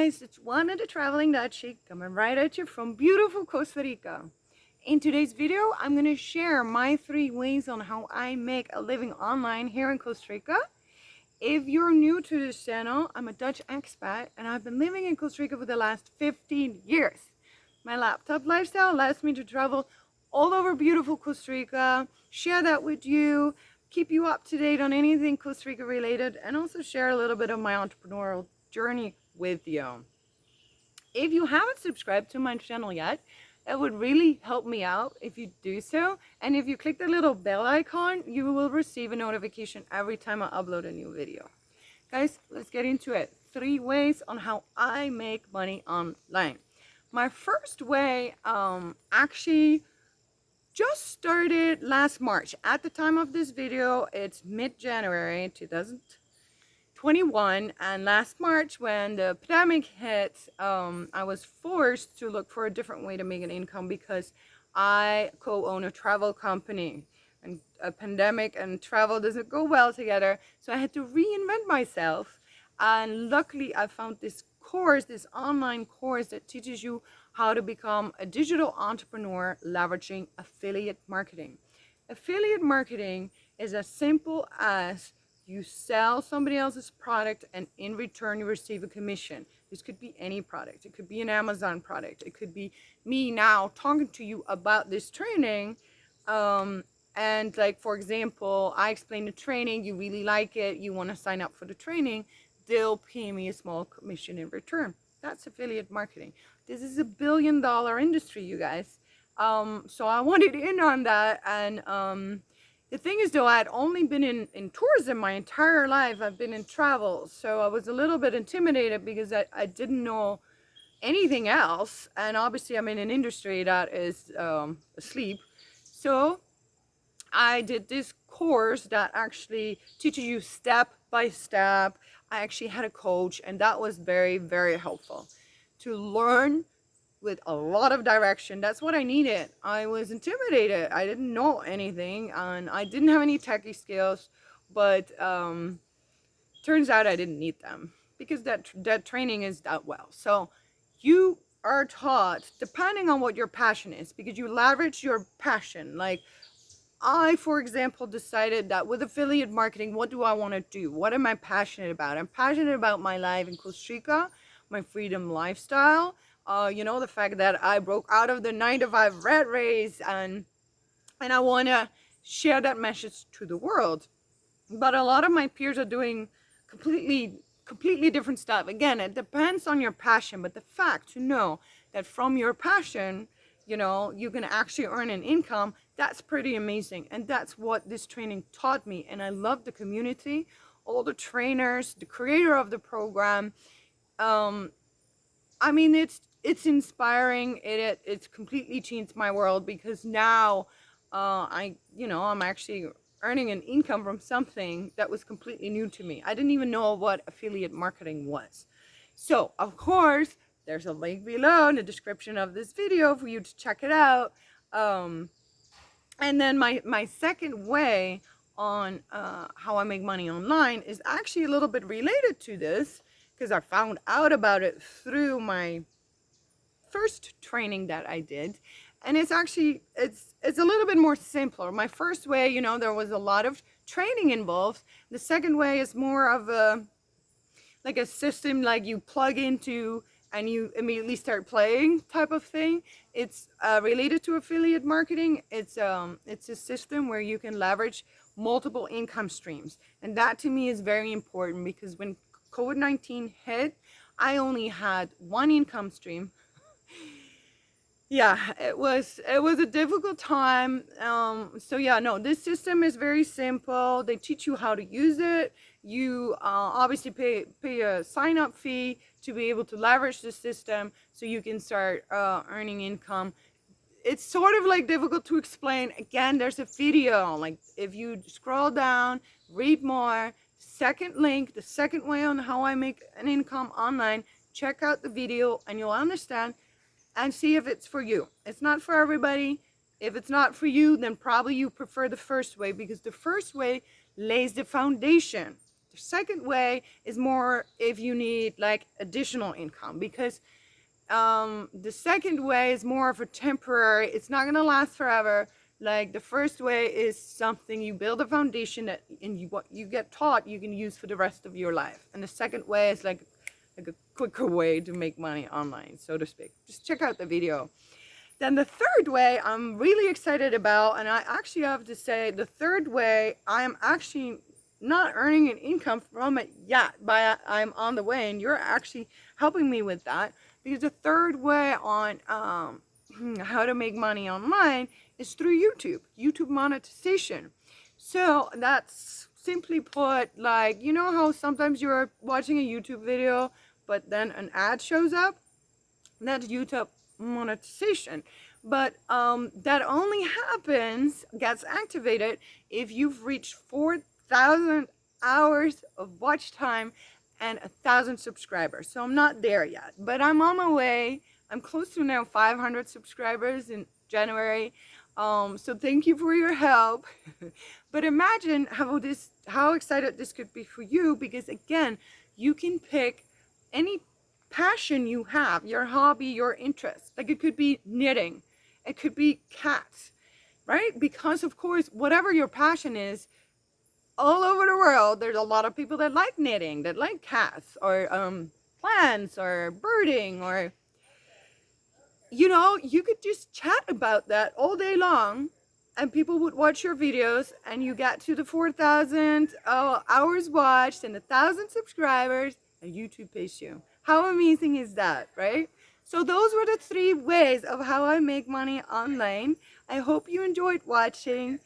guys, it's Juana the Traveling Dutch Chick coming right at you from beautiful Costa Rica. In today's video, I'm going to share my 3 ways on how I make a living online here in Costa Rica. If you're new to this channel, I'm a Dutch expat and I've been living in Costa Rica for the last 15 years. My laptop lifestyle allows me to travel all over beautiful Costa Rica, share that with you, keep you up to date on anything Costa Rica related, and also share a little bit of my entrepreneurial journey with you. If you haven't subscribed to my channel yet, it would really help me out if you do so. And if you click the little bell icon, you will receive a notification every time I upload a new video. Guys, let's get into it. 3 ways on how I make money online. My first way actually just started last March. At the time of this video, it's mid-January 2021, and last March when the pandemic hit, I was forced to look for a different way to make an income because I co-own a travel company, and a pandemic and travel doesn't go well together, so I had to reinvent myself. And luckily I found this online course that teaches you how to become a digital entrepreneur leveraging affiliate marketing. Affiliate marketing is as simple as you sell somebody else's product and in return you receive a commission. This could be any product. It could be an Amazon product. It could be me now talking to you about this training. And like, for example, I explain the training, you really like it, you want to sign up for the training, they'll pay me a small commission in return. That's affiliate marketing. This is $1 billion industry, you guys. So I wanted in on that. And the thing is, though, I had only been in tourism my entire life. I've been in travel. So I was a little bit intimidated because I didn't know anything else. And obviously I'm in an industry that is asleep. So I did this course that actually teaches you step by step. I actually had a coach, and that was very, very helpful to learn with a lot of direction. That's what I needed. I was intimidated. I didn't know anything, and I didn't have any techie skills, but turns out I didn't need them because that training is that well. So you are taught depending on what your passion is, because you leverage your passion. Like, I, for example, decided that with affiliate marketing, what do I want to do? What am I passionate about? I'm passionate about my life in Costa Rica, my freedom lifestyle, you know, the fact that I broke out of the 9-to-5 rat race, and I want to share that message to the world. But a lot of my peers are doing completely different stuff. Again, it depends on your passion, but the fact to know that from your passion, you know, you can actually earn an income, that's pretty amazing. And that's what this training taught me. And I love the community, all the trainers, the creator of the program. I mean, it's inspiring. It's completely changed my world, because now I'm actually earning an income from something that was completely new to me. I didn't even know what affiliate marketing was. So, of course, there's a link below in the description of this video for you to check it out. And then my second way on how I make money online is actually a little bit related to this, because I found out about it through my first training that I did. And it's actually, it's a little bit more simpler. My first way, you know, there was a lot of training involved. The second way is more of like a system, like you plug into and you immediately start playing type of thing. It's related to affiliate marketing. It's a system where you can leverage multiple income streams. And that to me is very important, because when COVID-19 hit, I only had one income stream. Yeah, it was a difficult time. So yeah, no, this system is very simple. They teach you how to use it. You obviously pay a sign-up fee to be able to leverage the system, so you can start earning income. It's sort of like difficult to explain. Again, there's a video. Like, if you scroll down, read more, second link, the second way on how I make an income online, check out the video and you'll understand and see if it's for you. It's not for everybody. If it's not for you, then probably you prefer the first way, because the first way lays the foundation. The second way is more if you need like additional income, because the second way is more of a temporary, it's not gonna last forever. Like the first way is something you build a foundation that, and you, what you get taught you can use for the rest of your life. And the second way is like a quicker way to make money online, so to speak. Just check out the video. Then the third way I'm really excited about, and I actually have to say the third way I'm actually not earning an income from it yet, but I'm on the way, and you're actually helping me with that. Because the third way on how to make money online is through YouTube monetization. So that's simply put, like, you know how sometimes you're watching a YouTube video, but then an ad shows up? That's YouTube monetization. But that only gets activated if you've reached 4,000 hours of watch time and 1,000 subscribers. So I'm not there yet, but I'm on my way. I'm close to now 500 subscribers in January. So thank you for your help. But imagine how excited this could be for you, because again, you can pick any passion you have, your hobby, your interest. Like it could be knitting, it could be cats, right? Because of course, whatever your passion is, all over the world, there's a lot of people that like knitting, that like cats, or plants, or birding, or, you know, you could just chat about that all day long, and people would watch your videos, and you get to the 4,000 hours watched and 1,000 subscribers, and YouTube pays you. How amazing is that, right? So those were the 3 ways of how I make money online. I hope you enjoyed watching.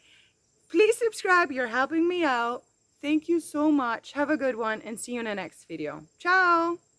Please subscribe, you're helping me out. Thank you so much. Have a good one, and see you in the next video. Ciao!